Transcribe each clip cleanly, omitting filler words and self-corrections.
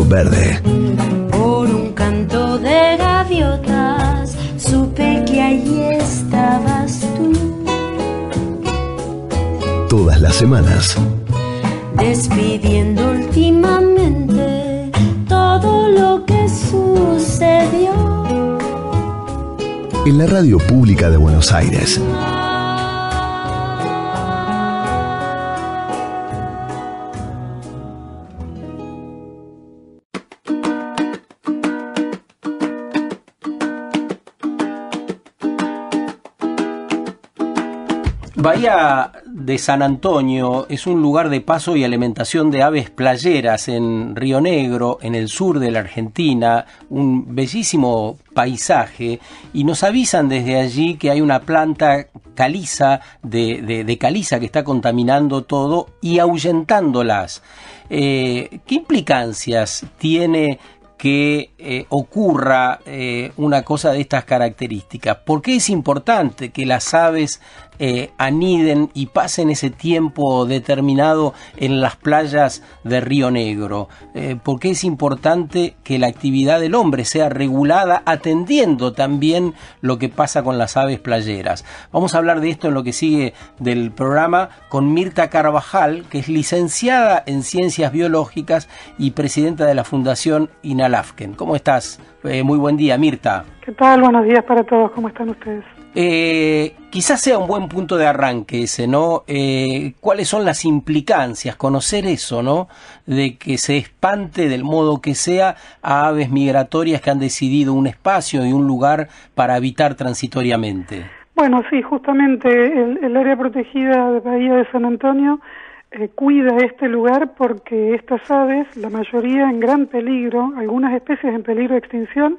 verde. Por un canto de gaviotas supe que allí estabas tú. Todas las semanas. Despidiendo últimamente todo lo que sucedió. En la radio pública de Buenos Aires. Bahía de San Antonio es un lugar de paso y alimentación de aves playeras en Río Negro, en el sur de la Argentina, un bellísimo paisaje, y nos avisan desde allí que hay una planta caliza de caliza que está contaminando todo y ahuyentándolas. ¿Qué implicancias tiene que ocurra una cosa de estas características? ¿Por qué es importante que las aves aniden y pasen ese tiempo determinado en las playas de Río Negro? ¿Por qué es importante que la actividad del hombre sea regulada atendiendo también lo que pasa con las aves playeras? Vamos a hablar de esto en lo que sigue del programa con Mirta Carvajal, que es licenciada en Ciencias Biológicas y presidenta de la Fundación Inalafken. ¿Cómo estás? Muy buen día, Mirta. ¿Qué tal? Buenos días para todos. ¿Cómo están ustedes? Quizás sea un buen punto de arranque ese, ¿no? ¿Cuáles son las implicancias? Conocer eso, ¿no? De que se espante del modo que sea a aves migratorias que han decidido un espacio y un lugar para habitar transitoriamente. Bueno, sí, justamente el área protegida de Bahía de San Antonio cuida este lugar porque estas aves, la mayoría en gran peligro, algunas especies en peligro de extinción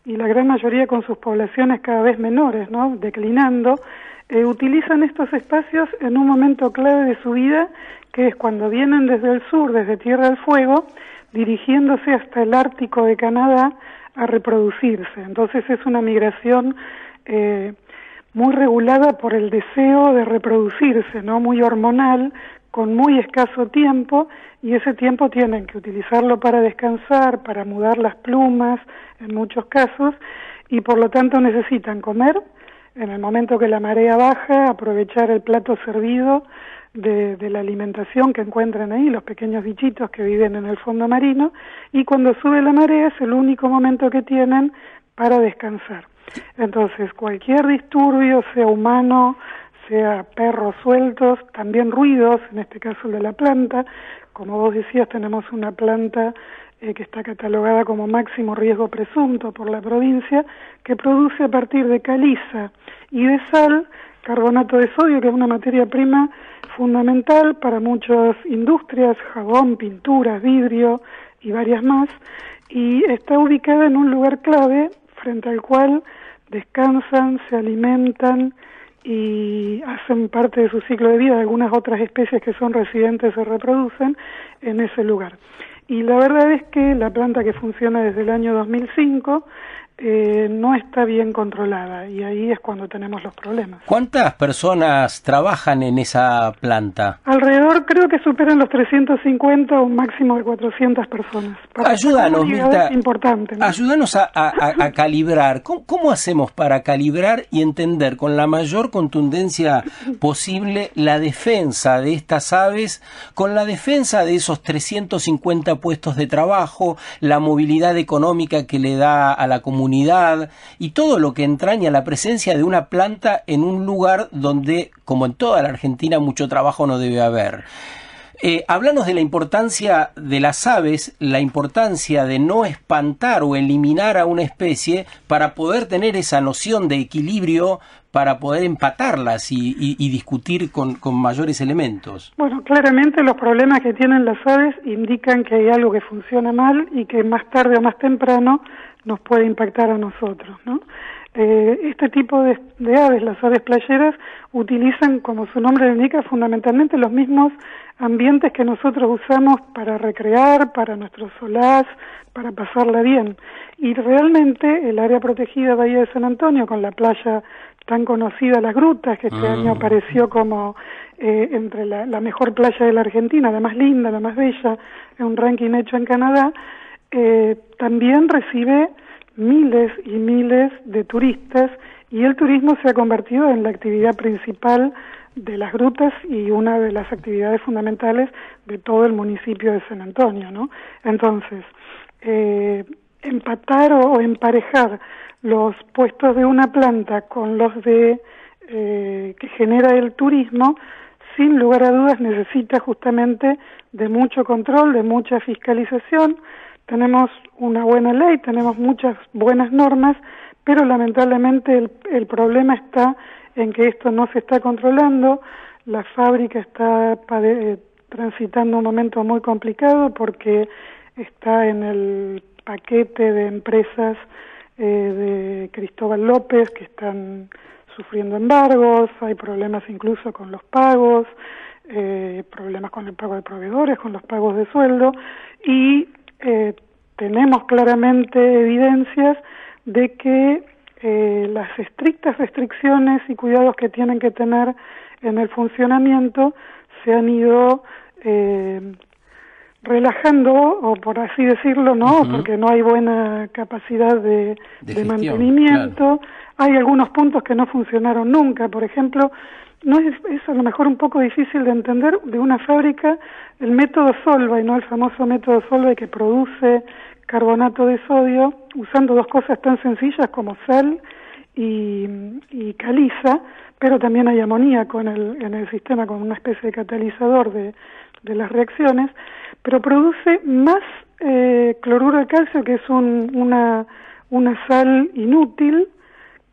y la gran mayoría con sus poblaciones cada vez menores, ¿no? Declinando, utilizan estos espacios en un momento clave de su vida, que es cuando vienen desde el sur, desde Tierra del Fuego, dirigiéndose hasta el Ártico de Canadá a reproducirse. Entonces es una migración muy regulada por el deseo de reproducirse, ¿no? Muy hormonal, con muy escaso tiempo, y ese tiempo tienen que utilizarlo para descansar, para mudar las plumas, en muchos casos, y por lo tanto necesitan comer, en el momento que la marea baja, aprovechar el plato servido de la alimentación que encuentran ahí, los pequeños bichitos que viven en el fondo marino, y cuando sube la marea es el único momento que tienen para descansar. Entonces, cualquier disturbio, sea humano, sea perros sueltos, también ruidos, en este caso el de la planta, como vos decías, tenemos una planta que está catalogada como máximo riesgo presunto por la provincia, que produce a partir de caliza y de sal, carbonato de sodio, que es una materia prima fundamental para muchas industrias, jabón, pinturas, vidrio y varias más, y está ubicada en un lugar clave frente al cual descansan, se alimentan y hacen parte de su ciclo de vida. Algunas otras especies que son residentes se reproducen en ese lugar. Y la verdad es que la planta que funciona desde el año 2005 no está bien controlada, y ahí es cuando tenemos los problemas. ¿Cuántas personas trabajan en esa planta? Alrededor, creo que superan los 350 o un máximo de 400 personas. Ayúdanos, Mirta, importante, ¿no? Ayúdanos a calibrar. ¿Cómo hacemos para calibrar y entender con la mayor contundencia posible la defensa de estas aves, con la defensa de esos 350 puestos de trabajo, la movilidad económica que le da a la comunidad y todo lo que entraña la presencia de una planta en un lugar donde, como en toda la Argentina, mucho trabajo no debe haber? Háblanos de la importancia de las aves, la importancia de no espantar o eliminar a una especie para poder tener esa noción de equilibrio, para poder empatarlas y discutir con mayores elementos. Bueno, claramente los problemas que tienen las aves indican que hay algo que funciona mal y que más tarde o más temprano nos puede impactar a nosotros, ¿no? Este tipo de aves, las aves playeras, utilizan, como su nombre lo indica, fundamentalmente los mismos ambientes que nosotros usamos para recrear, para nuestros solaz, para pasarla bien. Y realmente el área protegida Bahía de San Antonio, con la playa tan conocida, Las Grutas, que este año apareció como entre la mejor playa de la Argentina, la más linda, la más bella, en un ranking hecho en Canadá, también recibe miles y miles de turistas, y el turismo se ha convertido en la actividad principal de las grutas y una de las actividades fundamentales de todo el municipio de San Antonio, ¿no? Entonces, empatar o emparejar los puestos de una planta con los de que genera el turismo, sin lugar a dudas necesita justamente de mucho control, de mucha fiscalización. Tenemos una buena ley, tenemos muchas buenas normas, pero lamentablemente el problema está en que esto no se está controlando. La fábrica está transitando un momento muy complicado porque está en el paquete de empresas de Cristóbal López que están sufriendo embargos, hay problemas incluso con los pagos, problemas con el pago de proveedores, con los pagos de sueldo, y tenemos claramente evidencias de que las estrictas restricciones y cuidados que tienen que tener en el funcionamiento se han ido relajando, o por así decirlo, ¿no? Porque no hay buena capacidad de gestión, mantenimiento. Claro. Hay algunos puntos que no funcionaron nunca. Por ejemplo, no es a lo mejor un poco difícil de entender de una fábrica el método Solvay, ¿no? El famoso método Solvay que produce carbonato de sodio usando dos cosas tan sencillas como sal y caliza, pero también hay amoníaco en el sistema como una especie de catalizador de las reacciones, pero produce más cloruro de calcio, que es una sal inútil,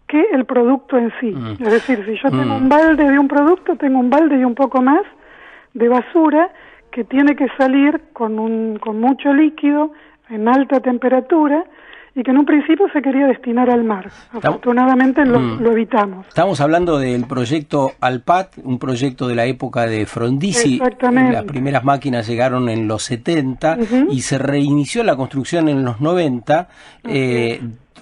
que el producto en sí. Es decir, si yo tengo un balde de un producto, tengo un balde y un poco más de basura que tiene que salir con mucho líquido en alta temperatura y que en un principio se quería destinar al mar. Afortunadamente lo evitamos. Estamos hablando del proyecto Alpat, un proyecto de la época de Frondizi. Exactamente. Las primeras máquinas llegaron en los 70 y se reinició la construcción en los 90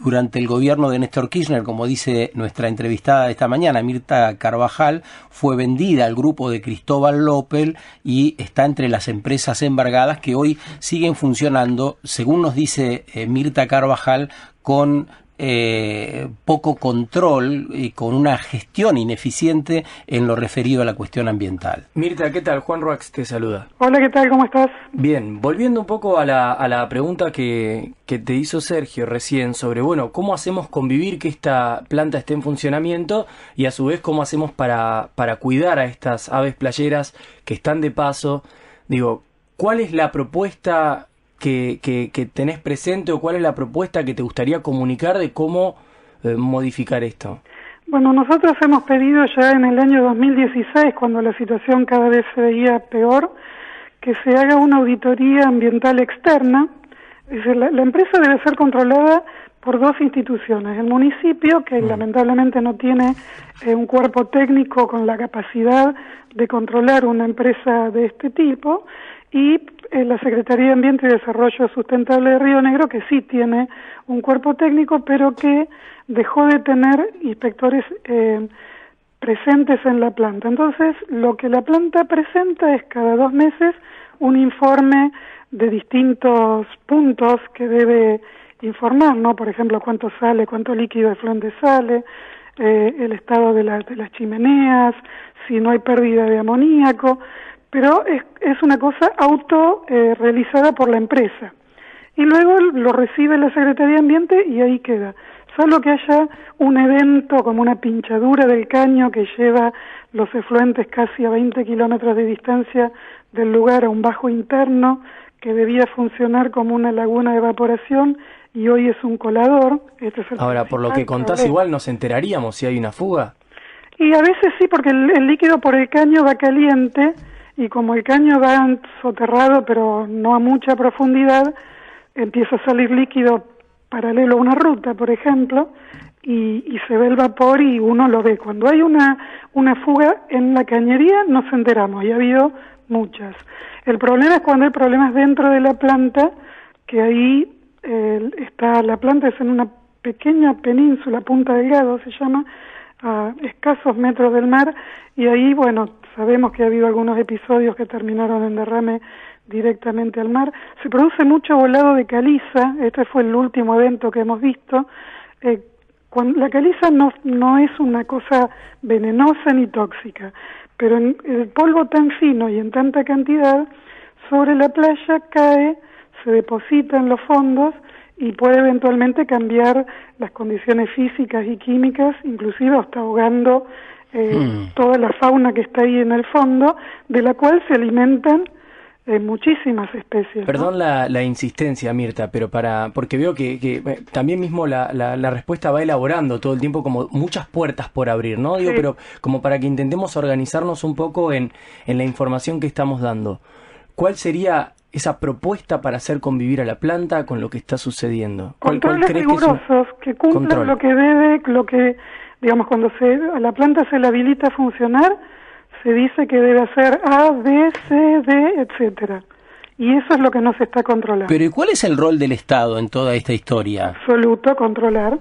durante el gobierno de Néstor Kirchner, como dice nuestra entrevistada de esta mañana, Mirta Carvajal. Fue vendida al grupo de Cristóbal López y está entre las empresas embargadas que hoy siguen funcionando, según nos dice Mirta Carvajal, con poco control y con una gestión ineficiente en lo referido a la cuestión ambiental. Mirta, ¿qué tal? Juan Roax te saluda. Hola, ¿qué tal? ¿Cómo estás? Bien, volviendo un poco a la pregunta que te hizo Sergio recién sobre, bueno, ¿cómo hacemos convivir que esta planta esté en funcionamiento y a su vez cómo hacemos para cuidar a estas aves playeras que están de paso? Digo, ¿cuál es la propuesta que tenés presente o cuál es la propuesta que te gustaría comunicar de cómo modificar esto? Bueno, nosotros hemos pedido ya en el año 2016, cuando la situación cada vez se veía peor, que se haga una auditoría ambiental externa. Es decir, la empresa debe ser controlada por dos instituciones: el municipio, que lamentablemente no tiene un cuerpo técnico con la capacidad de controlar una empresa de este tipo, y la Secretaría de Ambiente y Desarrollo Sustentable de Río Negro, que sí tiene un cuerpo técnico, pero que dejó de tener inspectores presentes en la planta. Entonces, lo que la planta presenta es cada 2 meses un informe de distintos puntos que debe informar, ¿no? Por ejemplo, cuánto sale, cuánto líquido efluente sale, el estado de las chimeneas, si no hay pérdida de amoníaco, pero es una cosa realizada por la empresa. Y luego lo recibe la Secretaría de Ambiente y ahí queda. Salvo que haya un evento como una pinchadura del caño que lleva los efluentes casi a 20 kilómetros de distancia del lugar a un bajo interno que debía funcionar como una laguna de evaporación y hoy es un colador. Ahora, por lo que contás, igual nos enteraríamos si hay una fuga. Y a veces sí, porque el líquido por el caño va caliente, y como el caño va soterrado pero no a mucha profundidad, empieza a salir líquido paralelo a una ruta, por ejemplo, y se ve el vapor y uno lo ve. Cuando hay una fuga en la cañería nos enteramos, y ha habido muchas. El problema es cuando hay problemas dentro de la planta, que ahí está la planta, es en una pequeña península, Punta Delgado se llama, a escasos metros del mar, y ahí, bueno, sabemos que ha habido algunos episodios que terminaron en derrame directamente al mar. Se produce mucho volado de caliza, este fue el último evento que hemos visto. Cuando la caliza no es una cosa venenosa ni tóxica, pero en el polvo tan fino y en tanta cantidad, sobre la playa cae, se deposita en los fondos y puede eventualmente cambiar las condiciones físicas y químicas, inclusive hasta ahogando toda la fauna que está ahí en el fondo, de la cual se alimentan muchísimas especies. Perdón, ¿no? la insistencia, Mirta, pero porque veo que también mismo la respuesta va elaborando todo el tiempo como muchas puertas por abrir, ¿no? Digo, pero como para que intentemos organizarnos un poco en la información que estamos dando. ¿Cuál sería esa propuesta para hacer convivir a la planta con lo que está sucediendo? Controles rigurosos que cumplan lo que debe, digamos, cuando a la planta se le habilita a funcionar, se dice que debe hacer A, B, C, D, etcétera. Y eso es lo que no se está controlando. Pero ¿y cuál es el rol del Estado en toda esta historia? Absoluto, controlar.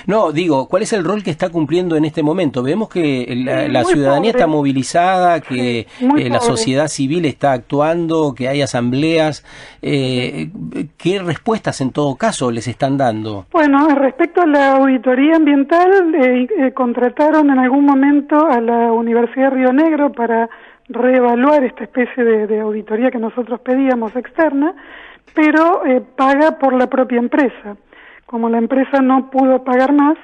No, digo, ¿cuál es el rol que está cumpliendo en este momento? Vemos que la ciudadanía está movilizada, que la sociedad civil está actuando, que hay asambleas. ¿Qué respuestas en todo caso les están dando? Bueno, respecto a la auditoría ambiental, contrataron en algún momento a la Universidad de Río Negro para reevaluar esta especie de auditoría que nosotros pedíamos externa, pero paga por la propia empresa. Como la empresa no pudo pagar más,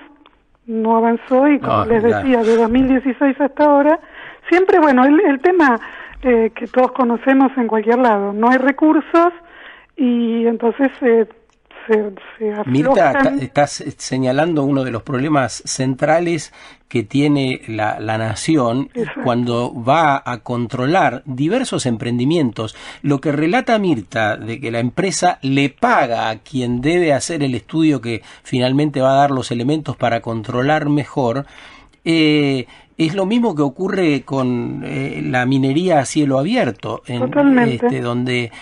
no avanzó y, como les decía, de 2016 hasta ahora, siempre, bueno, el tema que todos conocemos en cualquier lado, no hay recursos y entonces se aflojan. Mirta, estás señalando uno de los problemas centrales que tiene la nación. Exacto. Cuando va a controlar diversos emprendimientos. Lo que relata Mirta de que la empresa le paga a quien debe hacer el estudio que finalmente va a dar los elementos para controlar mejor, es lo mismo que ocurre con la minería a cielo abierto, donde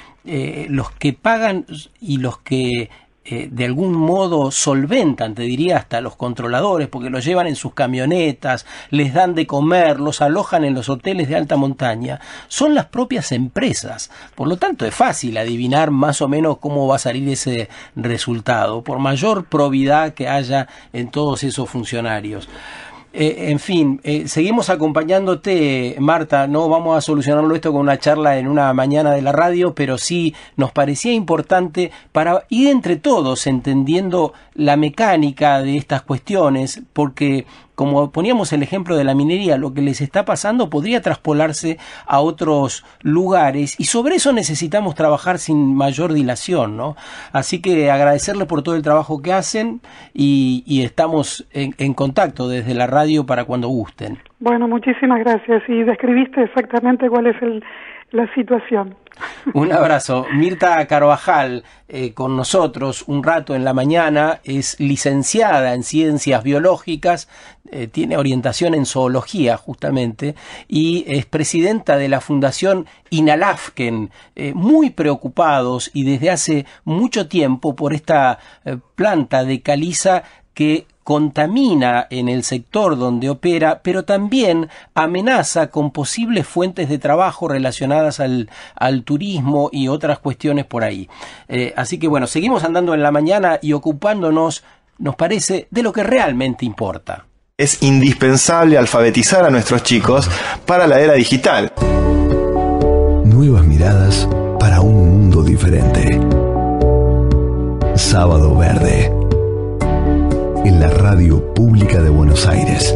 los que pagan y los que de algún modo solventan, te diría, hasta los controladores, porque los llevan en sus camionetas, les dan de comer, los alojan en los hoteles de alta montaña, son las propias empresas. Por lo tanto, es fácil adivinar más o menos cómo va a salir ese resultado, por mayor probidad que haya en todos esos funcionarios. En fin, seguimos acompañándote, Marta. No vamos a solucionarlo esto con una charla en una mañana de la radio, pero sí nos parecía importante para ir entre todos entendiendo la mecánica de estas cuestiones, porque como poníamos el ejemplo de la minería, lo que les está pasando podría traspolarse a otros lugares y sobre eso necesitamos trabajar sin mayor dilación, ¿no? Así que agradecerles por todo el trabajo que hacen y estamos en contacto desde la radio para cuando gusten. Bueno, muchísimas gracias y describiste exactamente cuál es la situación. Un abrazo. Mirta Carvajal con nosotros un rato en la mañana, es licenciada en Ciencias Biológicas, tiene orientación en Zoología justamente y es presidenta de la Fundación Inalafken, muy preocupados y desde hace mucho tiempo por esta planta de caliza que contamina en el sector donde opera, pero también amenaza con posibles fuentes de trabajo relacionadas al turismo y otras cuestiones por ahí. Así que bueno, seguimos andando en la mañana y ocupándonos, nos parece, de lo que realmente importa. Es indispensable alfabetizar a nuestros chicos para la era digital. Nuevas miradas para un mundo diferente. Sábado Verde. En la Radio Pública de Buenos Aires.